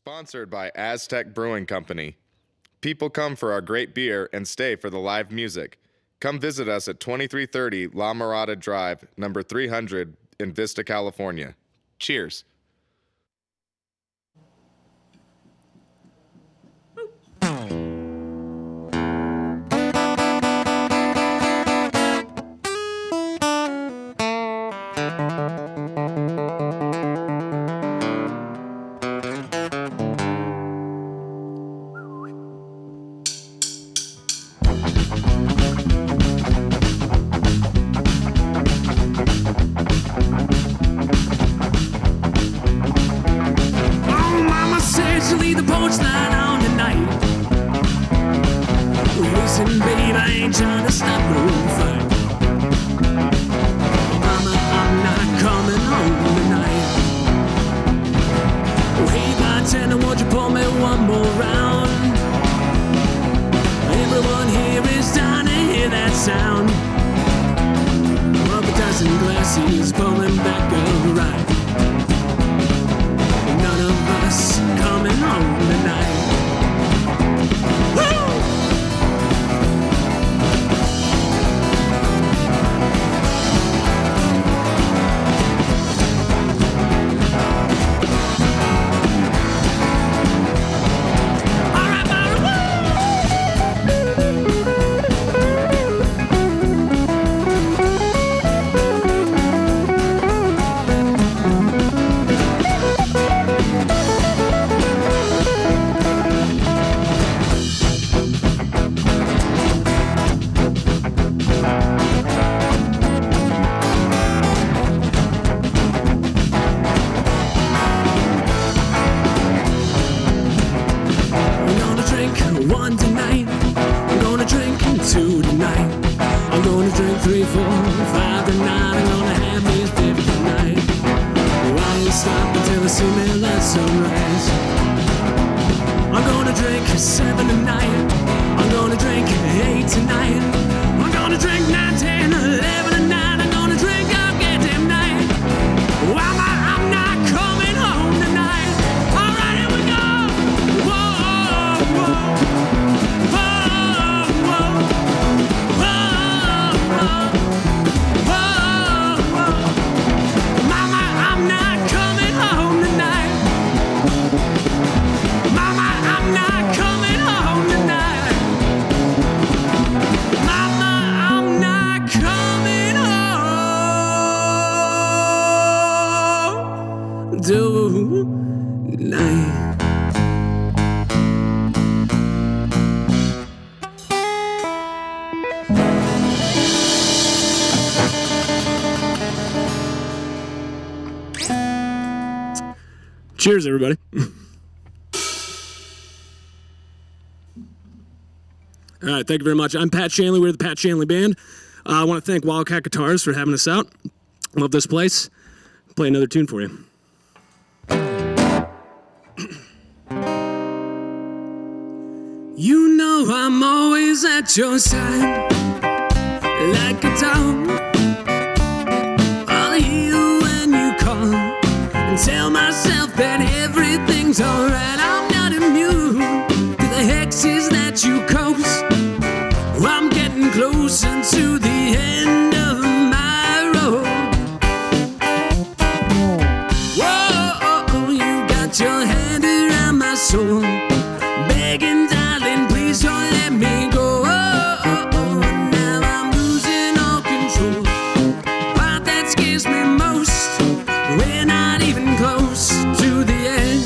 Sponsored by Aztec Brewing Company. People come for our great beer and stay for the live music. Come visit us at 2330 La Mirada Drive, number 300 in Vista, California. Cheers. Cheers, everybody. All right, thank you very much. I'm Pat Shanley. We're the Pat Shanley Band. I want to thank Wildcat Guitars for having us out. Love this place. Play another tune for you. You know I'm always at your side, like a dog. I'll hear you when you call, and tell myself that everything's alright. I'm not immune to the hexes that you coast. I'm getting closer to the end of my road. Whoa, you got your hand around my soul, begging, darling, please don't let me go. Now I'm losing all control. Part that scares me most, we're not even close to the end.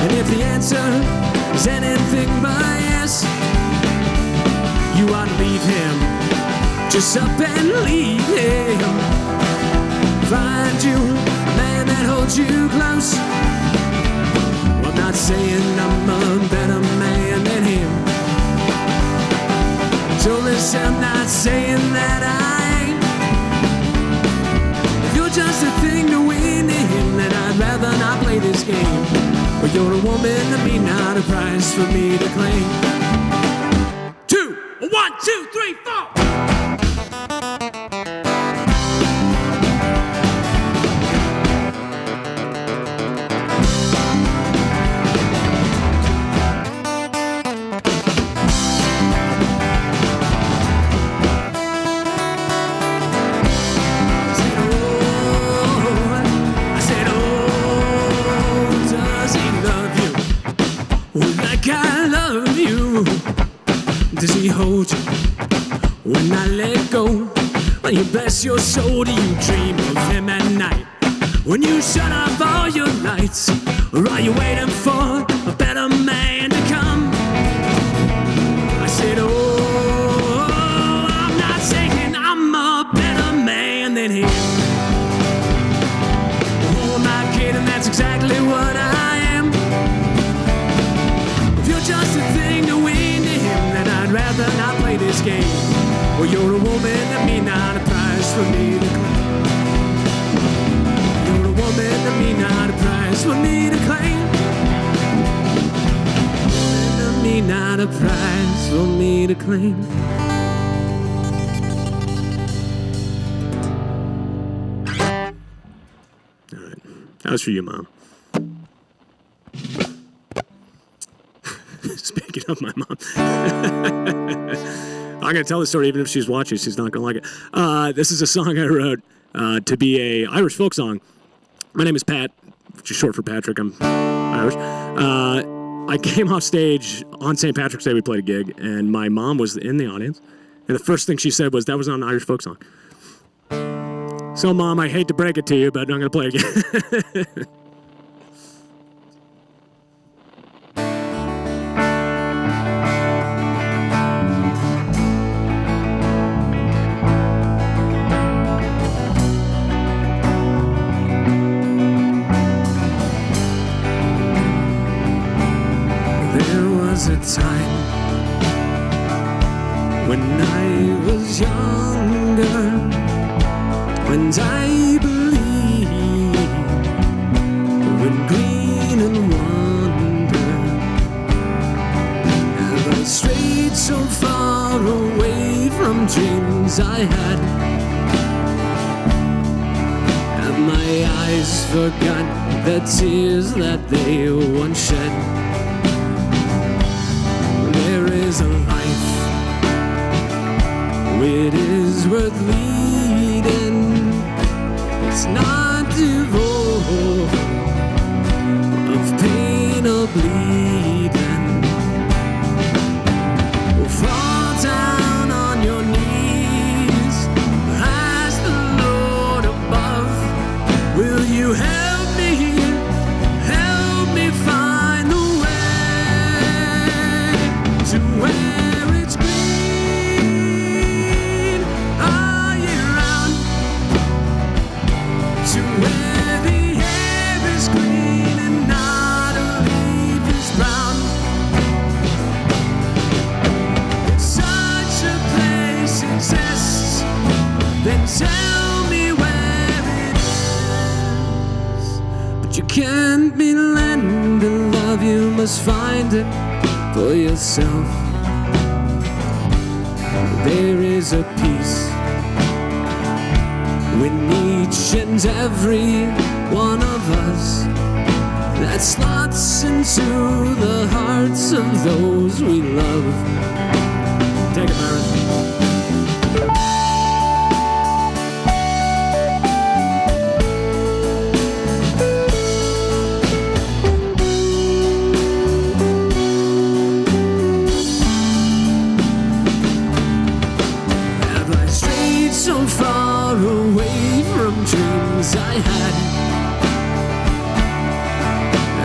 And if the answer is anything but yes, you ought to leave him. Just up and leave him. Find you a man that holds you close. Well, I'm not saying I'm a better man than him. So listen, I'm not saying that I ain't. If you're just a thing to win to him, then I'd rather not play this game. But you're a woman to me, not a prize for me to claim. 1, 2, 3, 4. Does he hold you when I let go? When you bless your soul, do you dream of him at night? When you shut off all your lights, or are you waiting for a better man to come? I said, oh, I'm not saying I'm a better man than him. Oh, am I kidding? That's exactly what I am. If you're just a thing to win to him, then I'd rather not play this game. Well, you're a woman to me, not a prize for me to claim. You're a woman to me, not a prize for me to claim. Woman to me, not a prize for me to claim. All right, that was for you, Mom. Speaking of my mom. I'm going to tell the story even if she's watching. She's not going to like it. This is a song I wrote to be a Irish folk song. My name is Pat, which is short for Patrick. I'm Irish. I came off stage on St. Patrick's Day. We played a gig, and my mom was in the audience. And the first thing she said was, that was not an Irish folk song. So, Mom, I hate to break it to you, but I'm going to play again. A time when I was younger, when I believed in green and wonder. Have I strayed so far away from dreams I had? Have my eyes forgot the tears that they once shed? There is a life, it is worth leading. It's not devoid of pain or bleeding. Fall down on your knees, ask the Lord above, will you help me? Help me find the to where it's green all year round, to where the air is green and not a leaf is brown. If such a place exists, then tell me where it is. But you can't be lending love, you must find it for yourself. There is a peace when each and every one of us that slots into the hearts of those we love. Take it, Myron. So far away from dreams I had.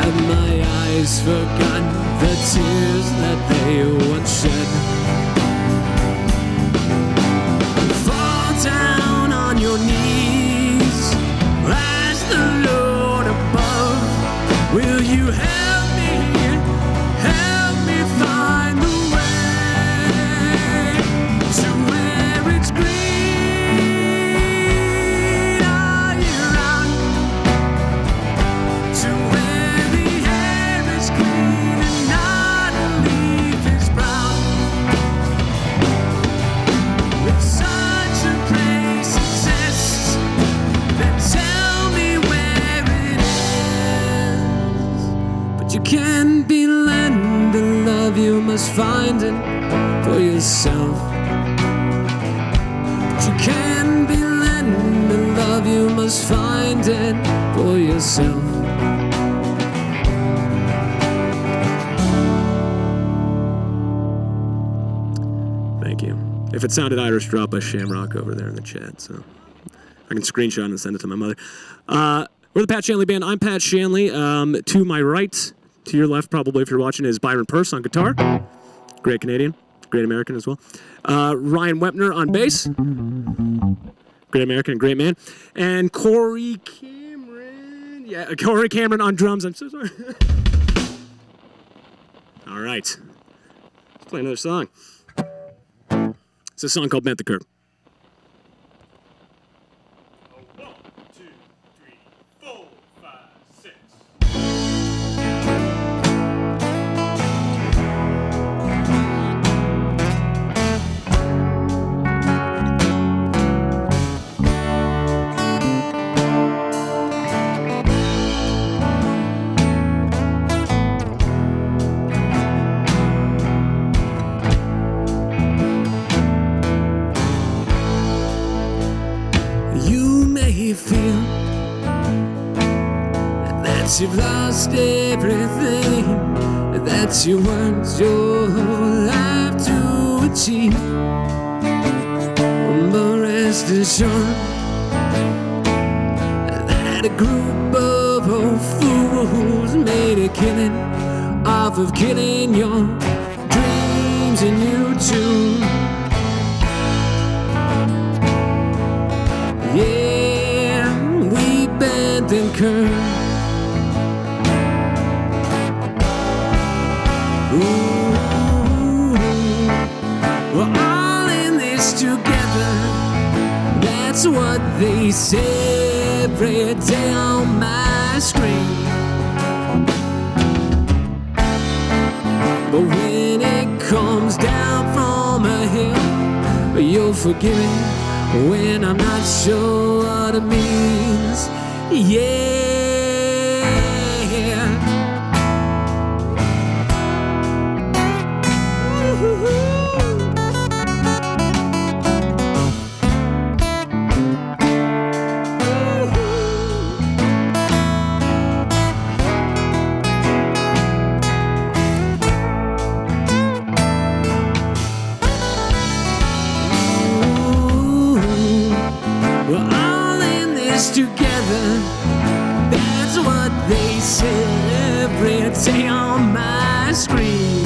Have my eyes has forgotten the tears that they once shed. Fall down on your knees, ask the Lord above, will you help me find the way to where it's green all year round, to where the air is clean and not a leaf is brown. If such a place exists, then tell me where it is. But you can't be led to love, you must find it for yourself. But you can't be led to love, you must find it for yourself. Thank you. If it sounded Irish, drop a shamrock over there in the chat, so I can screenshot and send it to my mother. We're the Pat Shanley Band. I'm Pat Shanley. To my right, to your left probably if you're watching, is Byron Purse on guitar. Great Canadian, great American as well. Ryan Wepner on bass. Great American, great man. And Corey Cameron. Yeah, Corey Cameron on drums. I'm so sorry. All right. Let's play another song. It's a song called Bent the Curve. Feel that you've lost everything that you worked your whole life to achieve. But rest assured that a group of old fools made a killing off of killing your dreams and you too. Yeah, and curve. Ooh, we're all in this together. That's what they say every day on my screen. But when it comes down from a hill, you'll forgive me when I'm not sure what it means. Yeah. We're all in this together. That's what they say every day on my screen.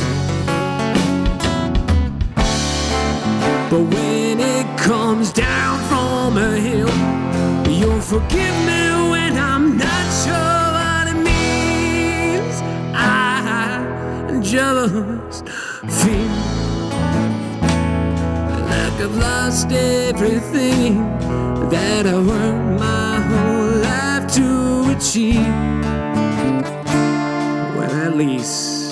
But when it comes down from a hill, you'll forgive me when I'm not sure what it means. I just feel like I've lost everything that I worked my whole life to achieve. Well, at least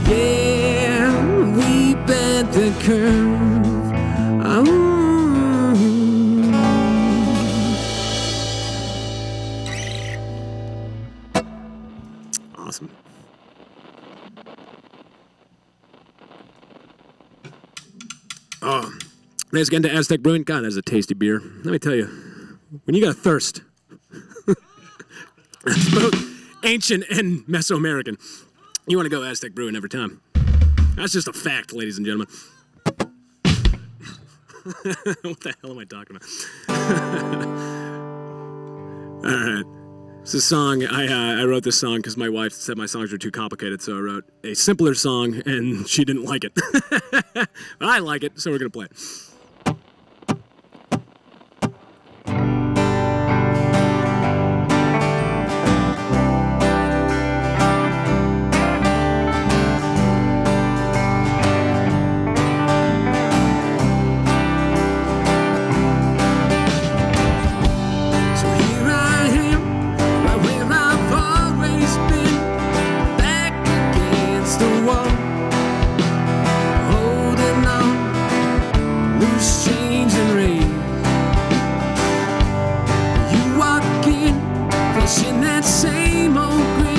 yeah, we bent the curve. Oh. Awesome. Oh, thanks again to Aztec Brewing. God, that's a tasty beer. Let me tell you, when you got a thirst, it's both ancient and Mesoamerican. You want to go Aztec Brewing every time. That's just a fact, ladies and gentlemen. What the hell am I talking about? All right. It's a song, I wrote this song because my wife said my songs were too complicated, so I wrote a simpler song, and she didn't like it. But I like it, so we're going to play it. In that same old grin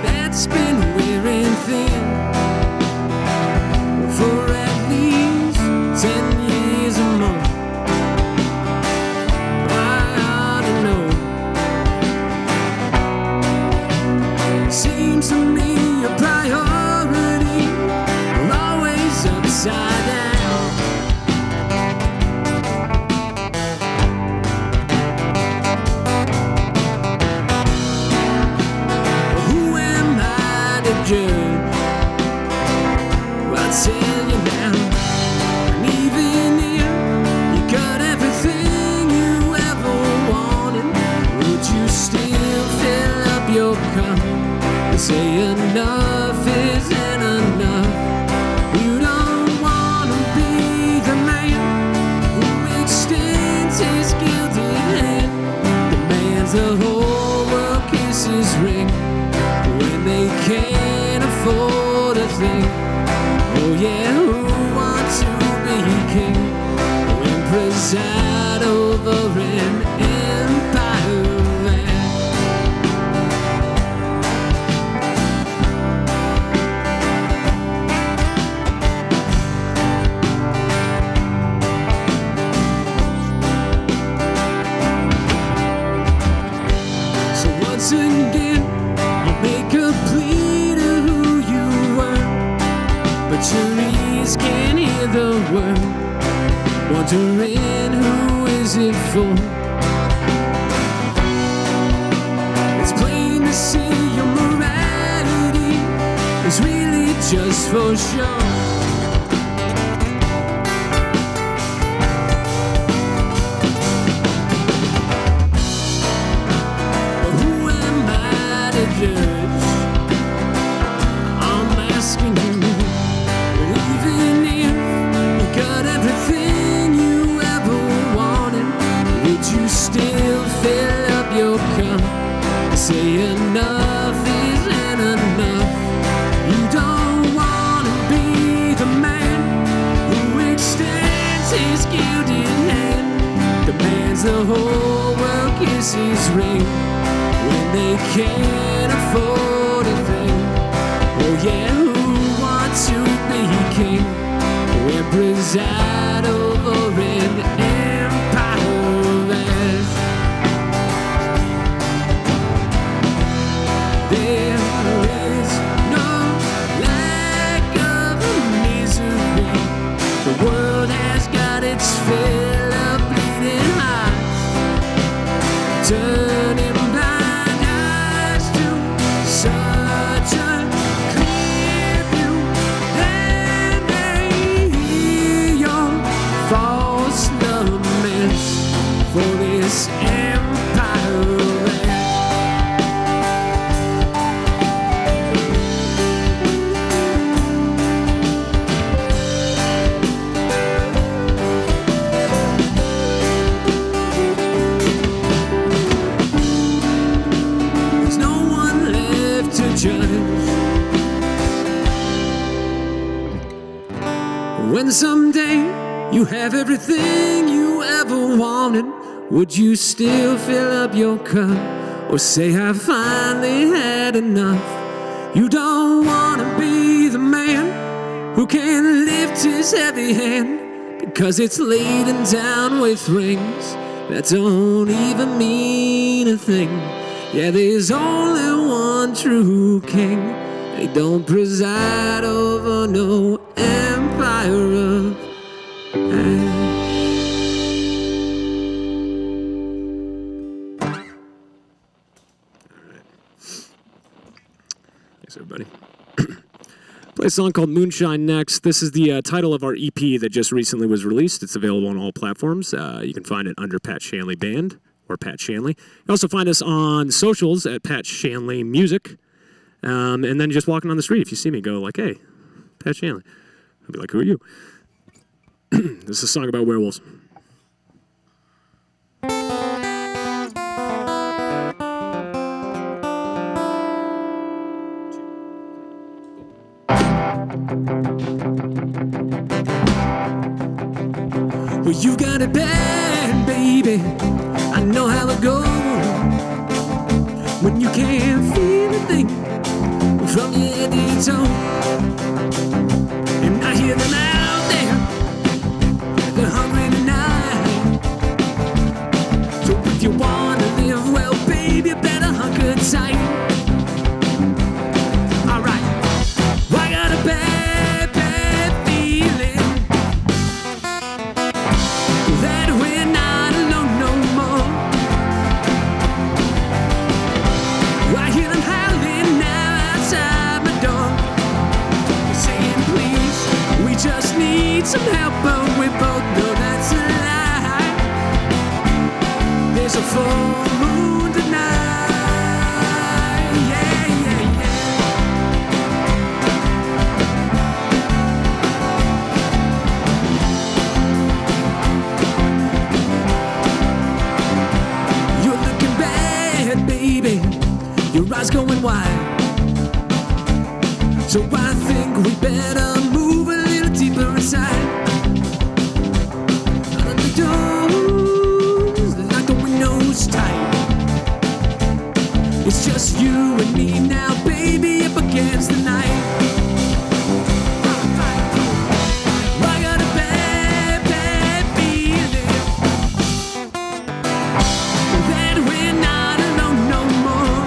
that's been wearing thin for at least 10 years or more. I ought to know. Seems to me your priority always upside down. Judge, I'll tell you now, and even if you got everything you ever wanted, would you still fill up your cup and say enough isn't enough? You don't want to be the man who extends his guilty hand, demands the whole world kiss his ring when they can't afford a thing. Oh yeah, who wants to be king and preside over an empire land? So once again, I'll make a plea to who you were, but your ears can't hear the word, wondering who is it for. It's plain to see your morality is really just for show. Judge, I'm asking you, even if you got everything you ever wanted, would you still fill up your cup and say enough isn't enough? You don't want to be the man who extends his guilty hand, demands the whole world kiss his ring when they can't afford a thing. Oh yeah, who wants to be king and preside over an empire land? There is no lack of misery. The world has got its fill of bleeding hearts, turning blind eyes to such a clear view, and they hear your false laments for this empire land. There's no one left to judge when someday you have everything you ever wanted. Would you still fill up your cup or say I finally had enough? You don't want to be the man who can lift his heavy hand because it's laden down with rings that don't even mean a thing. Yeah, there's only one true king. They don't preside over no empire of ash. Thanks, everybody. Play a song called Moonshine next. This is the title of our EP that just recently was released. It's available on all platforms. You can find it under Pat Shanley Band or Pat Shanley. You can also find us on socials at Pat Shanley Music. And then just walking on the street, if you see me, go like, hey, Pat Shanley. I'll be like, who are you? This is a song about werewolves. Well, you got it bad, baby. I know how it goes when you can't feel a thing from your head to your toe. And I hear them out there, they're hungry tonight. So if you wanna live well, baby, you better hunker tight. Alright, I got a bad, bad feeling that we're not alone no more. I hear them howling now outside my door, saying please, we just need some help, but we both know that's a lie. There's a full moon tonight, yeah, yeah, yeah. You're looking bad, baby. Your eyes going wide. So I think we better move a little deeper inside. Out the doors, like the windows tight. It's just you and me now, baby, up against the night. I got a bad, bad feeling that we're not alone no more.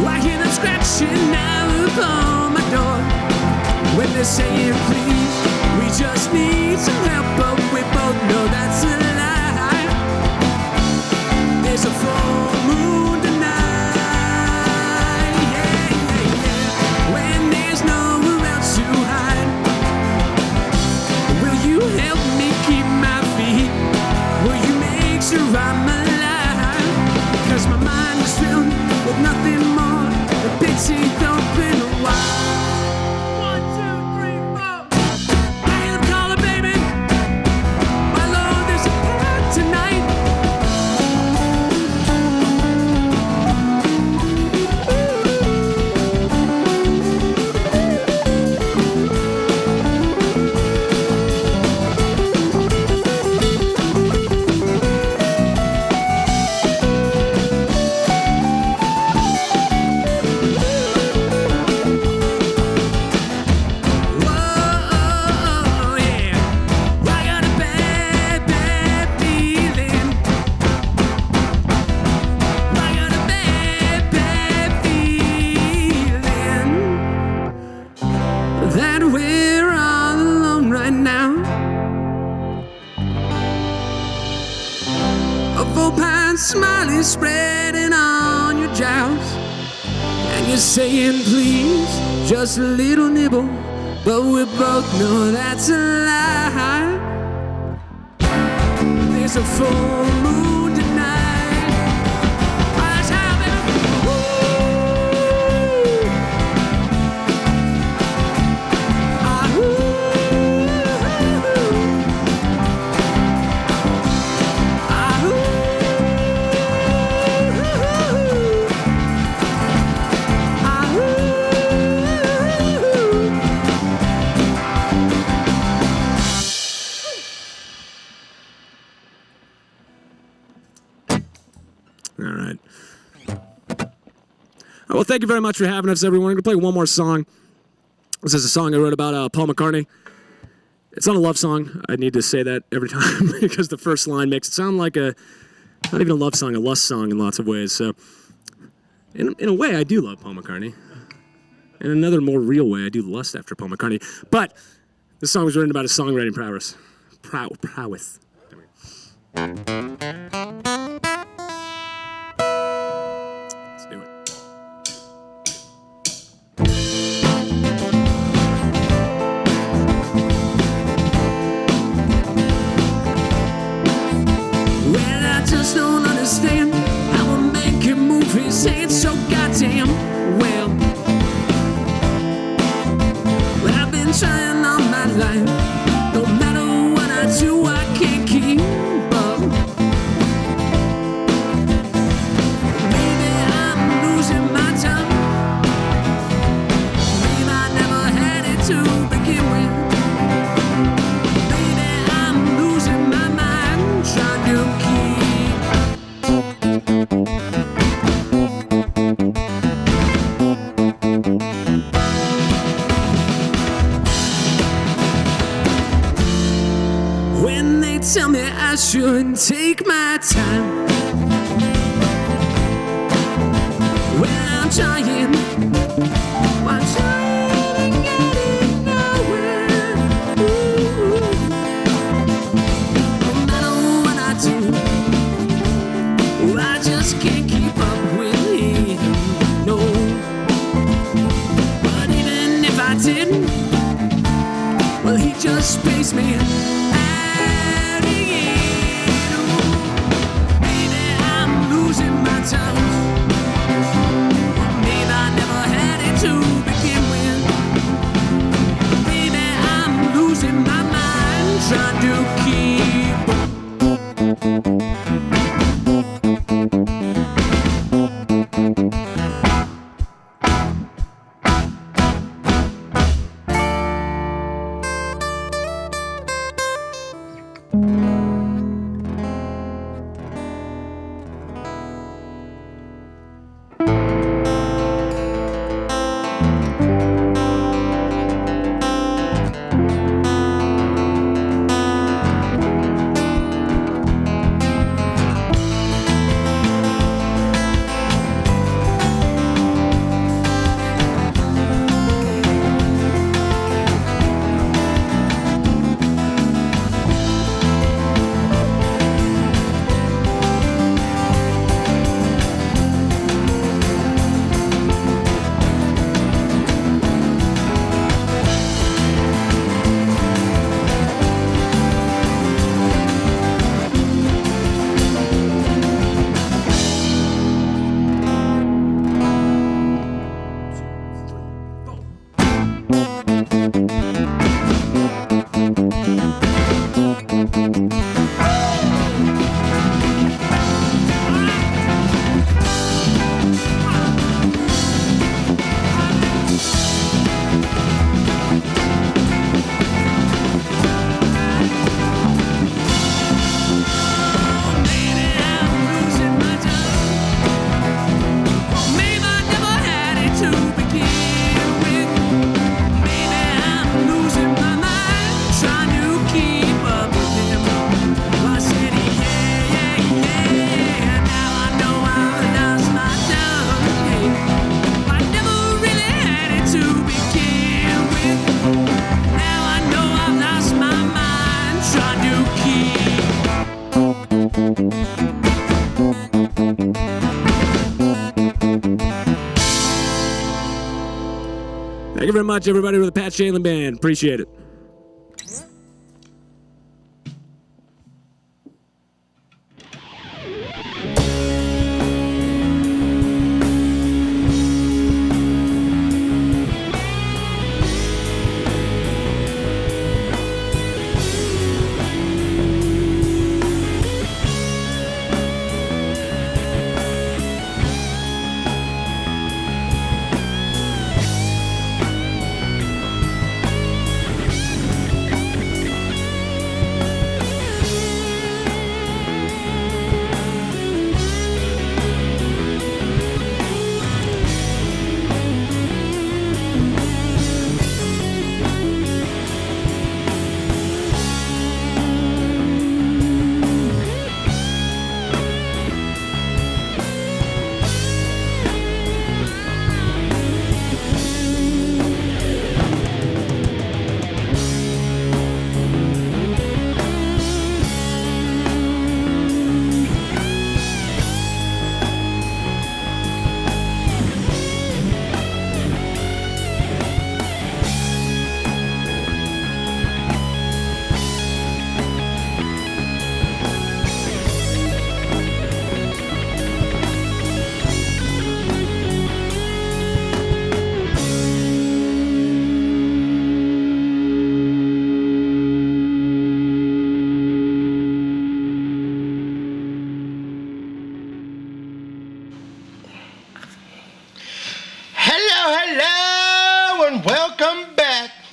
I hear them scratching now upon my door when they're saying please, we just need some help, but we both know that's a lie. There's a full moon tonight, yeah, yeah, yeah. When there's nowhere else to hide, will you help me keep my feet? Will you make sure I'm alive? Cause my mind is filled with nothing more than big teeth open wide. 1, 2, 3, 4. I hear them calling, baby. My Lord, there's a path tonight. Whoa, yeah. I got a bad, bad feeling. I got a bad, bad feeling that we're all alone right now. A full-pine smile is spreading on your jowls, and you're saying please, just a little nibble, but we both know that's a lie. There's a full moon tonight. Eyes high, baby. Woo! Ah, ooh. Ah, ooh. Ah, ooh. All right. Well, thank you very much for having us, everyone. We're going to play one more song. This is a song I wrote about Paul McCartney. It's not a love song. I need to say that every time because the first line makes it sound like not even a love song, a lust song in lots of ways. So, in a way, I do love Paul McCartney. In another more real way, I do lust after Paul McCartney. But this song was written about his songwriting prowess. Prowess. Let's do it. understand how a man can move his hands so goddamn well. But I've been trying all my life. No matter what I do, I can't keep up. Maybe I'm losing my tongue. Maybe I never had it to begin with. Maybe I'm losing my mind trying to when they tell me I should take my time, when I'm trying to get it nowhere. Ooh. No matter what I do, I just can't keep up with it, no. But even if I did, well, he just pays me out again. Ooh. Maybe I'm losing my tongue. Maybe I never had it to begin with. Maybe I'm losing my mind trying to keep up. Thank you very much, everybody, with the Shanley Band. Appreciate it.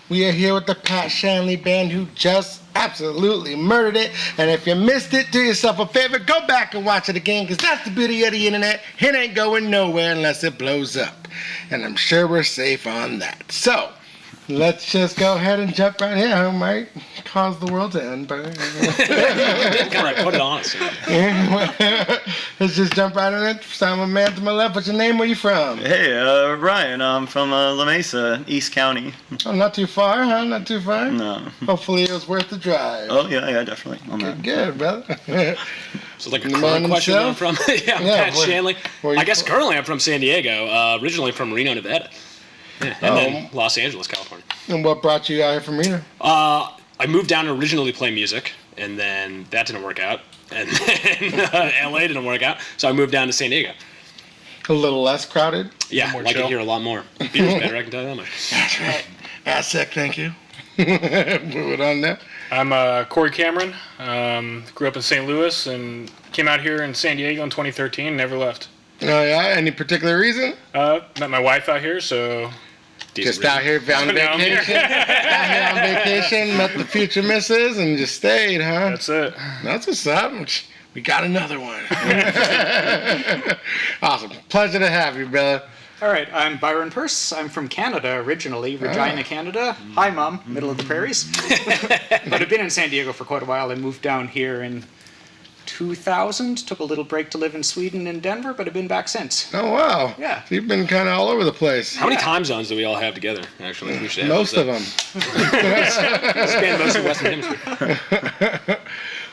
We are here with the Pat Shanley Band, who just absolutely murdered it. And if you missed it, do yourself a favor, go back and watch it again, because that's the beauty of the internet. It ain't going nowhere unless it blows up. And I'm sure we're safe on that. So, let's just go ahead and jump right in. I might cause the world to end, but... Right, put it on us. Let's just jump right in it. Start with man to my left. What's your name? Where you from? Hey, Ryan. I'm from La Mesa, East County. Oh, not too far, huh? Not too far? No. Hopefully it was worth the drive. Oh, yeah, definitely. Okay, good, brother. So like a The current man question where I'm himself? from. Yeah, I'm Pat Shanley. where you I guess from? currently I'm from San Diego, originally from Reno, Nevada. Yeah, and then Los Angeles, California. And what brought you out here from Reno? I moved down to originally play music, and then that didn't work out. And then LA didn't work out, so I moved down to San Diego. A little less crowded? Yeah, more like it chill. here a lot more. Beer's better, I can tell you that much. That's right. That's sick, thank you. Moving on now. I'm Corey Cameron. Grew up in St. Louis and came out here in San Diego in 2013. Never left. Oh, yeah? Any particular reason? Met my wife out here, so Just out here on Now I'm here. vacation? Out here on vacation, met the future missus, and just stayed, huh? that's it. That's what's up. We got another one. Awesome. Pleasure to have you, brother. All right, I'm Byron Peirce. I'm from Canada originally, Regina, Canada. Hi, Mom, middle of the prairies. But I've been in San Diego for quite a while. I moved down here in 2000, took a little break to live in Sweden and Denver, but I've been back since. Oh, wow. Yeah. So you've been kind of all over the place. How many time zones do we all have together, actually? We should have Most of them. Span most of the Western Hemisphere.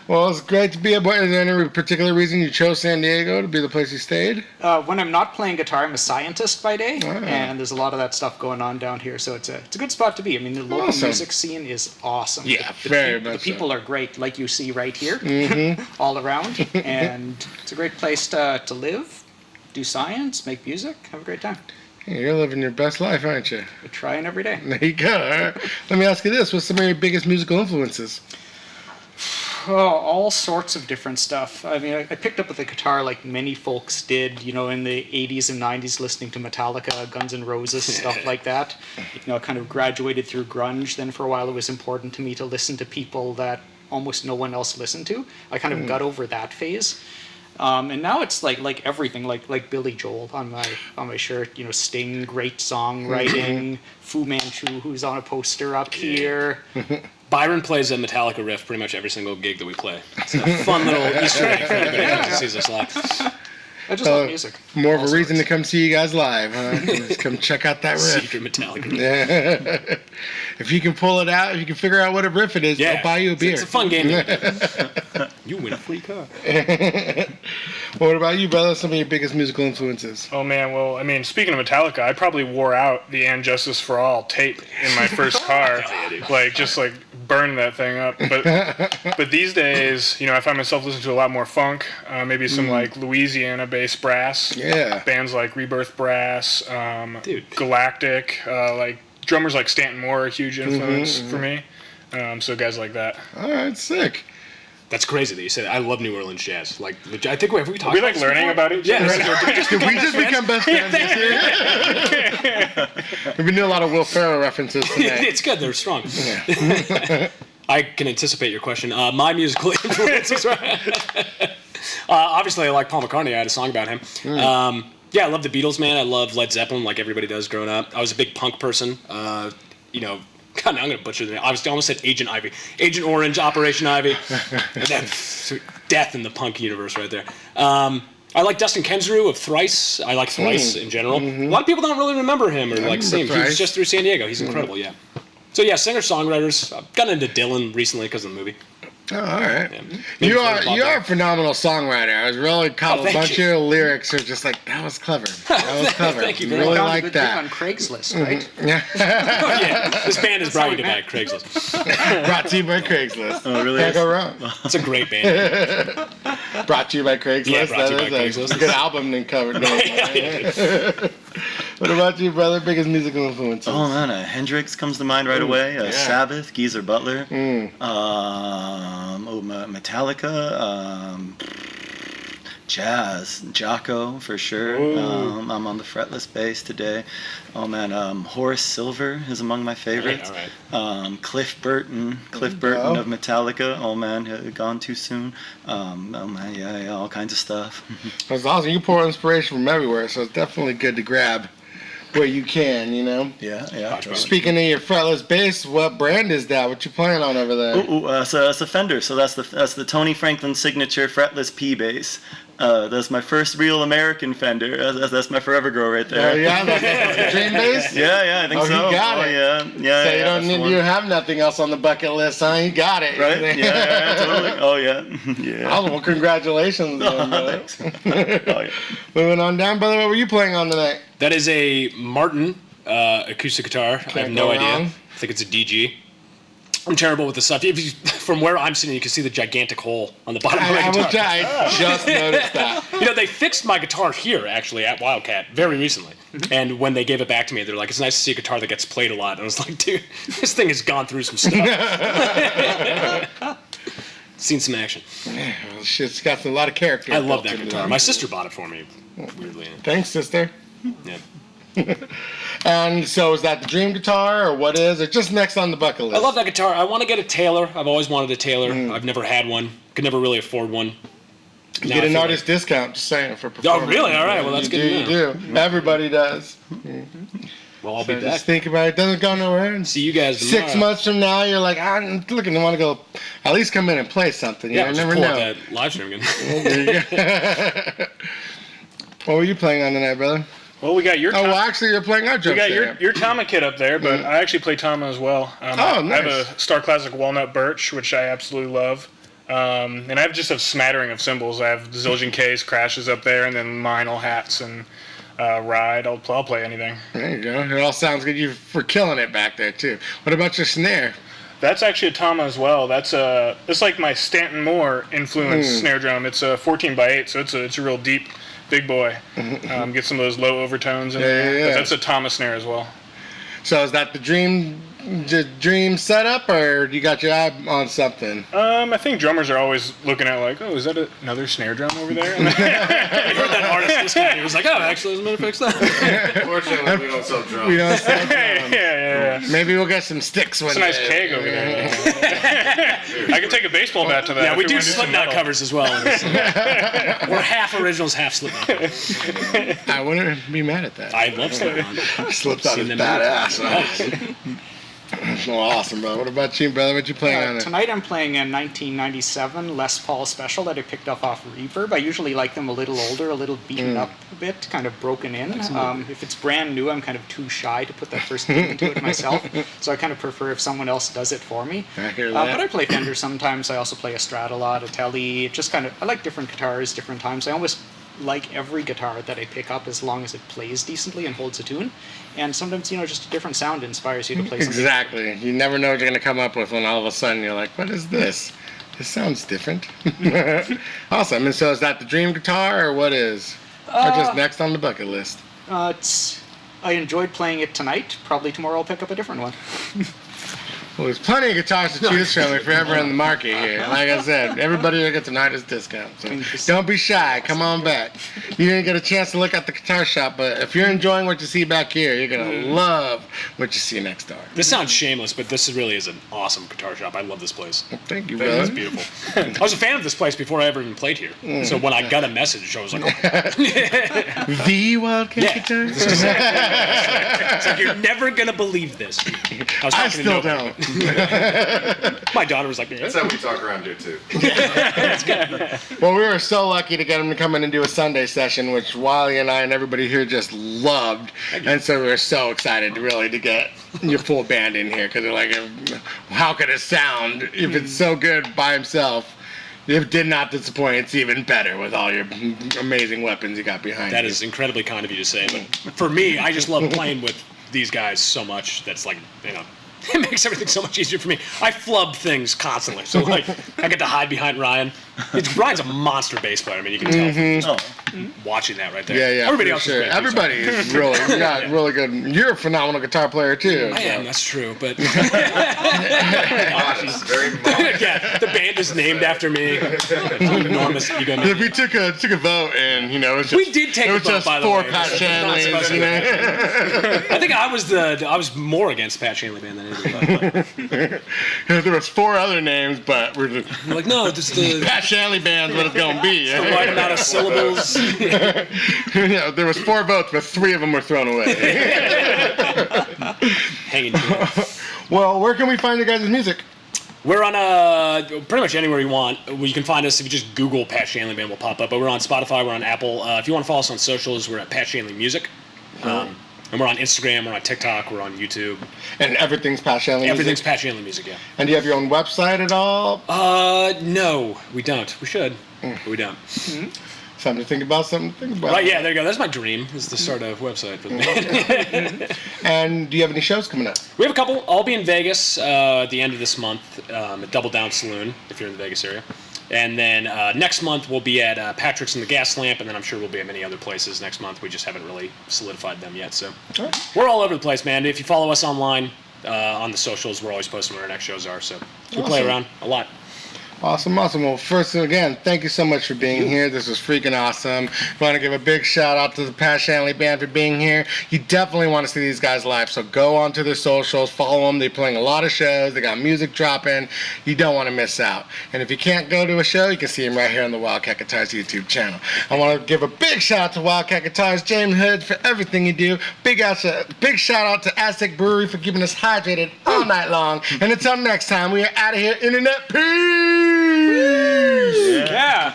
Well, it's great to be aboard. Is there any particular reason you chose San Diego to be the place you stayed? When I'm not playing guitar, I'm a scientist by day, and there's a lot of that stuff going on down here, so it's a good spot to be. I mean, the local Awesome. music scene is awesome. Yeah, the, very the much so. people are great, like you see right here, all around, and it's a great place to live, do science, make music, have a great time. Hey, you're living your best life, aren't you? We're trying every day. There you go. All right. Let me ask you this. What's some of your biggest musical influences? Oh, all sorts of different stuff. I mean, I picked up with the guitar like many folks did, in the 80s and 90s, listening to Metallica, Guns N' Roses, stuff like that. Kind of graduated through grunge. Then for a while it was important to me to listen to people that almost no one else listened to. I kind of got over that phase. And now it's like everything, like Billy Joel on my shirt. Sting, great songwriting. Fu Manchu, who's on a poster up here. Byron plays a Metallica riff pretty much every single gig that we play. It's a fun little Easter egg for anybody who comes and sees us live. I just love music. More of a All reason to sorts. come see you guys live, huh? Just come check out that riff. Secret Metallica riff. Yeah. If you can pull it out, if you can figure out what a riff it is, Yeah. I'll buy you a beer. It's a fun game. You win a free car. What about you, brother? Some of your biggest musical influences? Oh man, well, I mean, speaking of Metallica, I probably wore out the "And Justice for All" tape in my first car, just burned that thing up. But these days, I find myself listening to a lot more funk, maybe some like Louisiana bass brass, Yeah. bands like Rebirth Brass, Dude. Galactic, like drummers like Stanton Moore, are a huge influence for me. So guys like that. All right, sick. That's crazy that you said that. I love New Orleans jazz. I think we talked We about like this learning before? about each Yeah. other. Did we just become best friends this year? We've been doing a lot of Will Ferrell references tonight. It's good. They're strong. I can anticipate your question. My musical influences. Obviously, I like Paul McCartney. I had a song about him. Yeah, I love the Beatles, man. I love Led Zeppelin, like everybody does growing up. I was a big punk person. God, now I'm going to butcher the name. I almost said Agent Ivy. Agent Orange, Operation Ivy. And then, death in the punk universe right there. I like Dustin Kensrue of Thrice. I like Thrice in general. A lot of people don't really remember him or see him. He Thrice. was just through San Diego. He's incredible, yeah. So yeah, singer-songwriters. I've gotten into Dylan recently because of the movie. Oh, all right. Yeah. You are a phenomenal songwriter. I was really caught a thank bunch you. of your lyrics are just like, that was clever. That was clever. Thank you. Really Found a like good thing that. on Craigslist, right? Yeah. Oh, yeah. This band is brought you to by Craigslist. Brought to you by Craigslist. Oh, really? Can't go wrong. It's a great band. Brought to you by Craigslist. Yeah, brought to you That by is Craigslist. a good album name cover. What about you, brother? Biggest musical influences? Oh man, Hendrix comes to mind right away. Sabbath, Geezer Butler, Metallica, jazz. Jocko, for sure. I'm on the fretless bass today. Oh man, Horace Silver is among my favorites. All right. Cliff Burton of Metallica. Oh man, gone too soon. Oh man, yeah, all kinds of stuff. That's awesome. You pour inspiration from everywhere, so it's definitely good to grab where you can, you know? Yeah. Speaking of your fretless bass, what brand is that? What you playing on over there? So that's a Fender. So that's the Tony Franklin signature fretless P bass. That's my first real American Fender. That's my Forever Grow right there. Oh yeah, the dream bass. Yeah, I think so. You got it. Yeah. So you don't need, you have nothing else on the bucket list, huh? You got it. Right? Yeah, totally. Oh yeah. Oh, well, congratulations. Thanks. Yeah. Moving on down, brother. What were you playing on tonight? That is a Martin acoustic guitar. I have no idea. wrong. I think it's a DG. I'm terrible with the stuff. If you, from where I'm sitting, you can see the gigantic hole on the bottom of my guitar. I just noticed that. You know, they fixed my guitar here, actually, at Wildcat, very recently. And when they gave it back to me, they're like, it's nice to see a guitar that gets played a lot. And I was like, dude, this thing has gone through some stuff. Seen some action. Yeah, well, shit's got a lot of character. I love built that into guitar. them. My sister bought it for me, weirdly. Thanks, sister. Yeah. And so is that the dream guitar, or what is it? Just next on the bucket list. I love that guitar. I want to get a Taylor. I've always wanted a Taylor. I've never had one. Could never really afford one. You Now get I an feel artist discount, just saying, for performance. Oh, really? All right. Well, that's good to know. You do. Everybody does. Well, I'll So be back. just think about it. It doesn't go nowhere. And See you guys tomorrow. 6 months from now, you're like, I'm looking. I want to go. At least come in and play something. You Yeah, know, just never pull know. out that live stream again. There you go. What were you playing on tonight, brother? Well, we got your. Oh, well, actually, you're playing our We jump got there. your Tama kit up there, but I actually play Tama as well. Oh, I have nice. a Star Classic Walnut Birch, which I absolutely love. And I have just a smattering of cymbals. I have Zildjian Case, Crashes up there, and then Meinl hats and Ride. I'll play anything. There you go. It all sounds good. You were killing it back there too. What about your snare? That's actually a Tama as well. It's like my Stanton Moore influenced snare drum. It's a 14x8, so it's a real deep, big boy. Get some of those low overtones in there. yeah. But that's a Tama snare as well. So is that the dream setup, or you got your eye on something? I think drummers are always looking at like, oh, is that another snare drum over there? I heard that artist discount. He was like, oh, actually, I'm going to fix that. Fortunately, we don't sell drums. We don't sell drums. yeah. Maybe we'll get some sticks one It's a nice day. keg over there. I can take a baseball bat to that. Yeah, if we you do wanna some Slipknot metal. covers as well. We're half originals, half Slipknot. I wouldn't be mad at that. I love Slipknot. Slipped out Seen his them badass. Well, awesome, bro. What about you, brother? What you playing on it? Tonight I'm playing a 1997 Les Paul Special that I picked up off Reverb. I usually like them a little older, a little beaten up a bit, kind of broken in. If it's brand new, I'm kind of too shy to put that first beat into it myself, so I kind of prefer if someone else does it for me. I hear that. But I play Fender sometimes. I also play a Strat a lot, a Tele. Just kind of, I like different guitars, different times. I almost like every guitar that I pick up as long as it plays decently and holds a tune. And sometimes, just a different sound inspires you to play something. Exactly. You never know what you're going to come up with when all of a sudden you're like, what is this? This sounds different. Awesome. And so is that the dream guitar, or what is? Or just next on the bucket list? I enjoyed playing it tonight. Probably tomorrow I'll pick up a different one. Well, there's plenty of guitars to choose from if you're ever in the market here. Like I said, everybody will get an artist discount. So don't be shy. Come on back. You didn't get a chance to look at the guitar shop, but if you're enjoying what you see back here, you're going to love what you see next door. This sounds shameless, but this really is an awesome guitar shop. I love this place. Thank you, It's brother. beautiful. I was a fan of this place before I ever even played here. So when I got a message, I was like, oh. The Wildcat Yeah. Guitars? It's like, you're never going to believe this. I was I talking to still nobody. don't. My daughter was like, That's how we talk around here, too. Well, we were so lucky to get him to come in and do a Sunday session, which Wally and I and everybody here just loved. And so we were so excited to get your full band in here, because they're like, how could it sound if it's so good by himself? It did not disappoint. It's even better with all your amazing weapons you got behind you. that is incredibly kind of you to say. But for me, I just love playing with these guys so much. That's like, It makes everything so much easier for me. I flub things constantly, so like I get to hide behind Ryan. Ryan's a monster bass player. I mean, you can tell from just watching that right there. Yeah, Everybody for else sure. is great. Everybody is really, you got really good. You're a phenomenal guitar player too. I am. That's true, but Very much. yeah, the band is named after me. Enormous ego. If we took a vote and it was just, We did take it a was vote, just by the 4 way. Pat It's not Shanleys, supposed to you be. know. I think I was more against Pat Shanley Band than anybody. There was 4 other names, but we're just I'm like, no, just the Pat Shanley Band's what it's gonna be. right amount of syllables. There was 4 votes, but 3 of them were thrown away. Hanging to it. Well, where can we find your guys' music? We're on pretty much anywhere you want. You can find us if you just Google Pat Shanley Band, will pop up. But we're on Spotify, we're on Apple. If you want to follow us on socials, we're at Pat Shanley Music. And we're on Instagram, we're on TikTok, we're on YouTube. And everything's Pat Shanley Everything's music? Pat Shanley Music, yeah. And do you have your own website at all? No, we don't. We should, but we don't. Something to think about, Right, yeah, there you go. That's my dream, is to start a website for the band. And do you have any shows coming up? We have a couple. I'll be in Vegas at the end of this month at Double Down Saloon, if you're in the Vegas area. And then next month we'll be at Patrick's and the Gas Lamp, and then I'm sure we'll be at many other places next month. We just haven't really solidified them yet. So we're all over the place, man. If you follow us online on the socials, we're always posting where our next shows are. So we play around a lot. Awesome. Well, first again, thank you so much for being here. This was freaking awesome. I want to give a big shout out to the Pat Shanley Band for being here. You definitely want to see these guys live, so go onto their socials, follow them. They're playing a lot of shows. They got music dropping. You don't want to miss out. And if you can't go to a show, you can see them right here on the Wildcat Guitars YouTube channel. I want to give a big shout out to Wildcat Guitars, James Hood, for everything you do. Big shout out to Aztec Brewery for keeping us hydrated all night long. And until next time, we are out of here. Internet peace. Yeah.